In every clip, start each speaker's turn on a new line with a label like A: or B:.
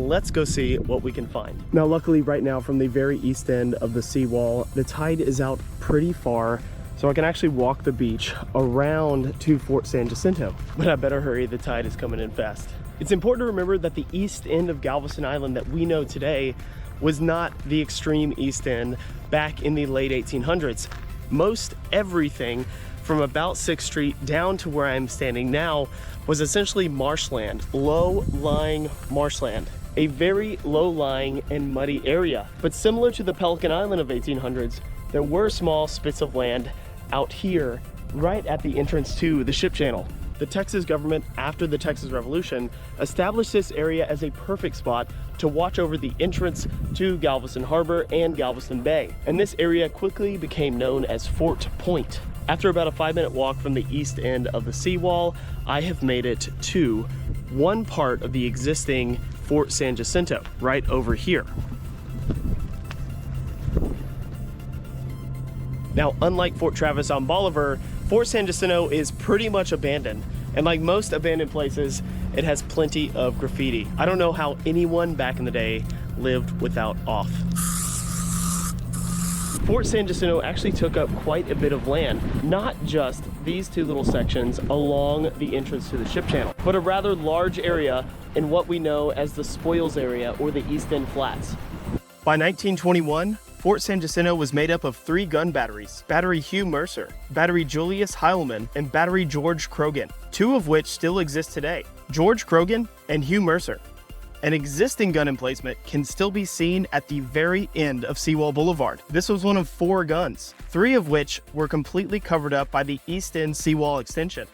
A: let's go see what we can find. Now, luckily right now from the very east end of the seawall, the tide is out pretty far, so I can actually walk the beach around to Fort San Jacinto. But I better hurry, the tide is coming in fast. It's important to remember that the east end of Galveston Island that we know today was not the extreme east end back in the late 1800s. Most everything from about 6th Street down to where I'm standing now was essentially marshland, low-lying marshland. A very low-lying and muddy area. But similar to the Pelican Island of 1800s, there were small spits of land out here right at the entrance to the ship channel. The Texas government, after the Texas Revolution, established this area as a perfect spot to watch over the entrance to Galveston Harbor and Galveston Bay. And this area quickly became known as Fort Point. After about a 5-minute walk from the east end of the seawall, I have made it to one part of the existing Fort San Jacinto, right over here. Now, unlike Fort Travis on Bolivar, Fort San Jacinto is pretty much abandoned. And like most abandoned places, it has plenty of graffiti. I don't know how anyone back in the day lived without off. Fort San Jacinto actually took up quite a bit of land, not just these two little sections along the entrance to the ship channel, but a rather large area in what we know as the spoils area or the East End Flats. By 1921, Fort San Jacinto was made up of 3 gun batteries: Battery Hugh Mercer, Battery Julius Heilman, and Battery George Croghan, 2 of which still exist today: George Croghan and Hugh Mercer. An existing gun emplacement can still be seen at the very end of Seawall Boulevard. This was one of 4 guns, 3 of which were completely covered up by the East End Seawall extension.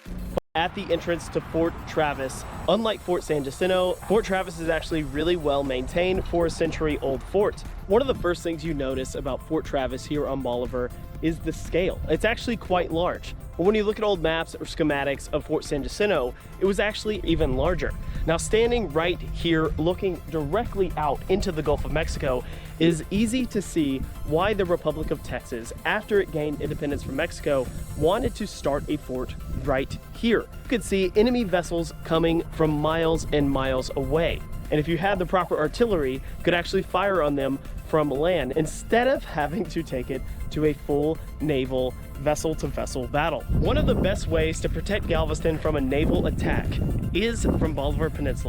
A: At the entrance to Fort Travis, unlike Fort San Jacinto, Fort Travis is actually really well maintained for a century-old fort. One of the first things you notice about Fort Travis here on Bolivar is the scale. It's actually quite large. But when you look at old maps or schematics of Fort San Jacinto, it was actually even larger. Now, standing right here, looking directly out into the Gulf of Mexico, is easy to see why the Republic of Texas, after it gained independence from Mexico, wanted to start a fort right here. You could see enemy vessels coming from miles and miles away. And if you had the proper artillery, you could actually fire on them from land instead of having to take it to a full naval vessel-to-vessel battle. One of the best ways to protect Galveston from a naval attack is from Bolivar Peninsula.